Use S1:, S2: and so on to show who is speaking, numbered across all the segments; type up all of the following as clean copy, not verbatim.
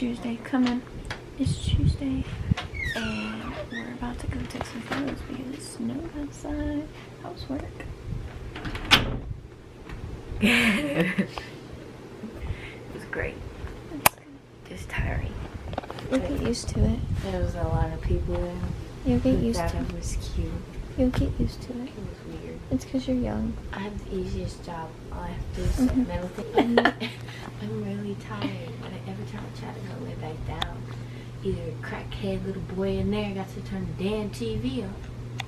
S1: Tuesday. Come in. It's Tuesday. And we're about to go take some photos because it snowed outside. How's work?
S2: It was great. Just tiring.
S1: You'll get used to it.
S2: There was a lot of people there.
S1: You'll get used to it.
S2: That was cute.
S1: You'll get used to it.
S2: It was weird.
S1: It's because you're young.
S2: I have the easiest job. All I have to do is set metal thing. I'm really tired. But every time I try to go lay back down, either a crackhead little boy in there got to turn the damn TV on,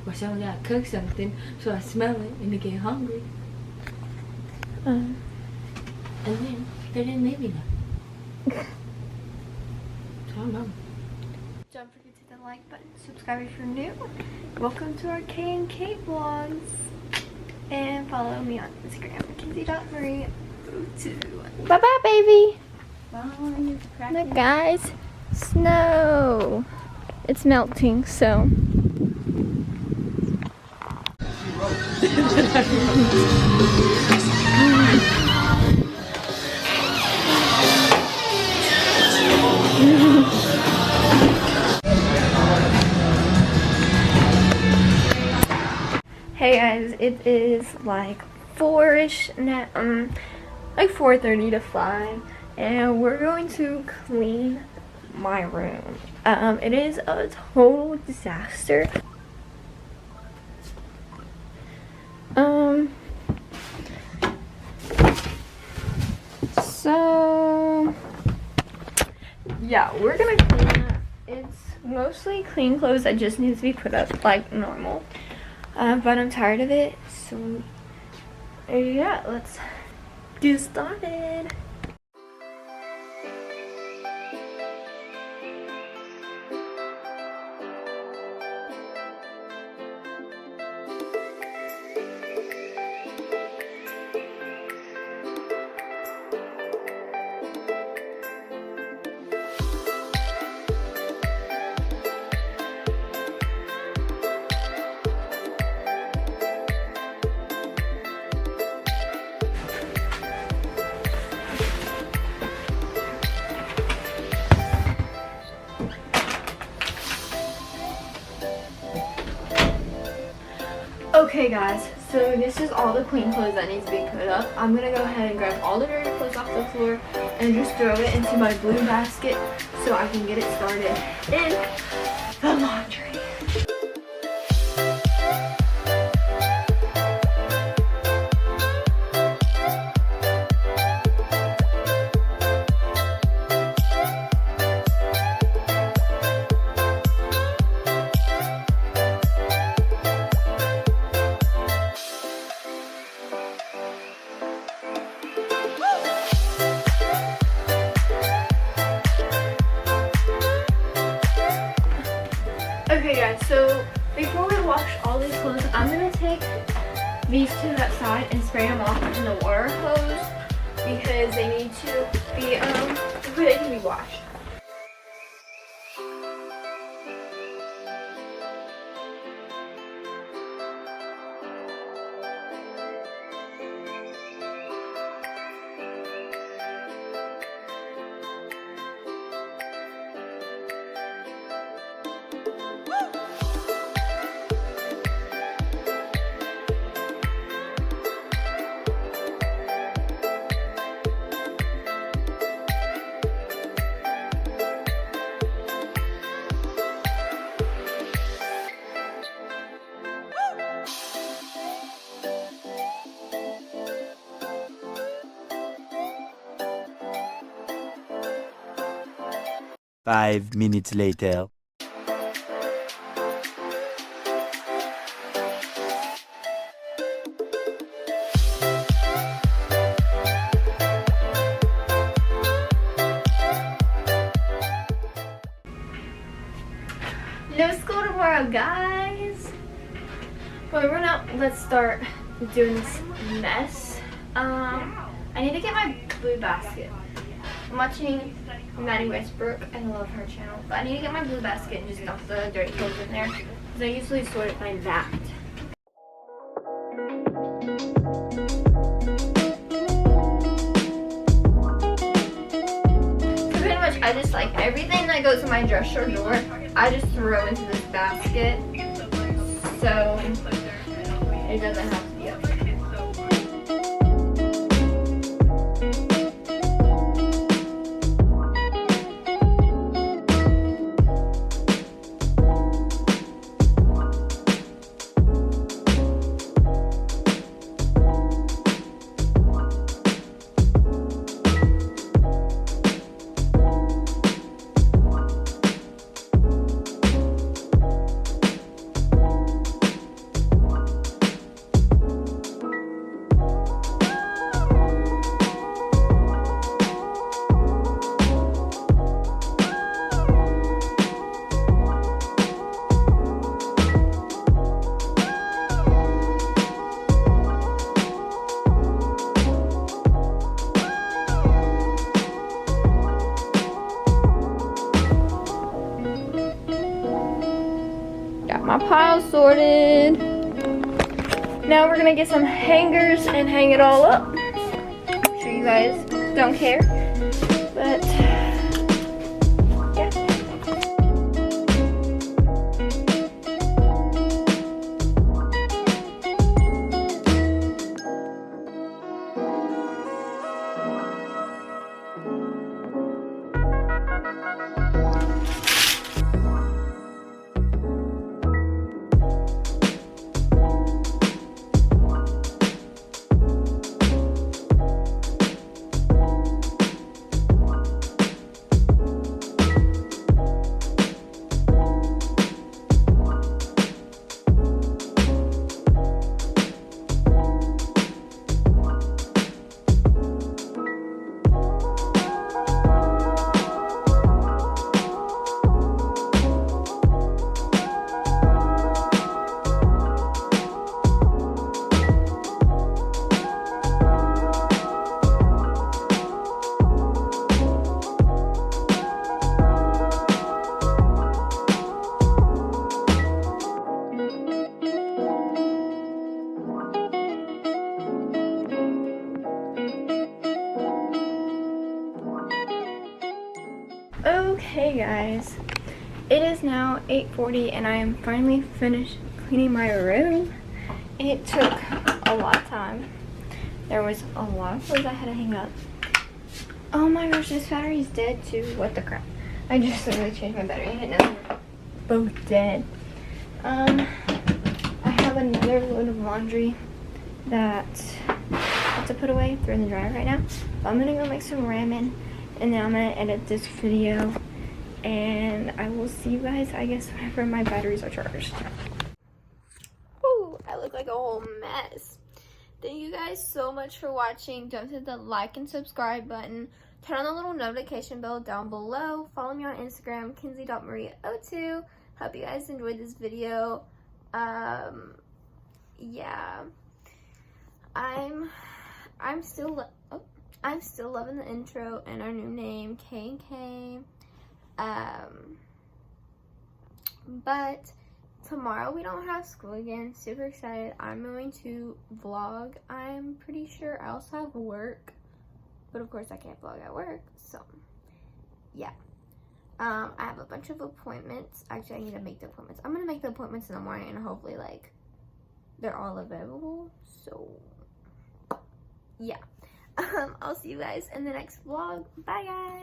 S2: or someone got to cook something so I smell it and I get hungry. And then they didn't leave me nothing. So I don't know.
S1: Don't forget to hit the like button, subscribe if you're new. Welcome to our K&K vlogs. And follow me on Instagram, Mackenzie.Marie02. Bye bye, baby. Look, guys, snow. It's melting, so. Hey guys, it is like 4-ish now, like 4:30 to 5, and we're going to clean my room. It is a total disaster. So yeah, we're gonna clean it. It's mostly clean clothes that just needs to be put up like normal. But I'm tired of it, so yeah, let's get started. Okay guys, so this is all the clean clothes that needs to be put up. I'm gonna go ahead and grab all the dirty clothes off the floor and just throw it into my blue basket so I can get it started in the laundry. Okay guys, so before we wash all these clothes, I'm going to take these to that side and spray them off in the water hose because they need to be, before they can be washed.
S3: Five minutes later.
S1: No school tomorrow, guys. Well, we're not. Let's start doing this mess. I need to get my blue basket. I'm watching Maddie Westbrook and I love her channel, but I need to get my blue basket and just dump the dirty clothes in there because I usually sort it by that. So pretty much I just like everything that goes in my dresser drawer, I just throw into this basket. So it doesn't have to be up here. Got my pile sorted. Now we're gonna get some hangers and hang it all up. I'm sure you guys don't care, but yeah. Okay guys, it is now 8:40 and I am finally finished cleaning my room. It took a lot of time. There was a lot of clothes I had to hang up. Oh my gosh, this battery's dead too. What the crap. I just literally changed my battery. I didn't know they're both dead. I have another load of laundry that I have to put away. They're in the dryer right now. But I'm gonna go make some ramen and then I'm gonna edit this video and I will see you guys, I guess, whenever my batteries are charged. Ooh, I look like a whole mess. Thank you guys so much for watching. Don't forget the like and subscribe button. Turn on the little notification bell down below. Follow me on Instagram, kinsey.maria02. Hope you guys enjoyed this video. Yeah. I'm still loving the intro and our new name, K&K. But tomorrow we don't have school again. Super excited. I'm going to vlog. I'm pretty sure I also have work, but of course I can't vlog at work. So yeah. I have a bunch of appointments. Actually, I need to make the appointments. I'm gonna make the appointments in the morning and hopefully like they're all available. So yeah. I'll see you guys in the next vlog. Bye guys.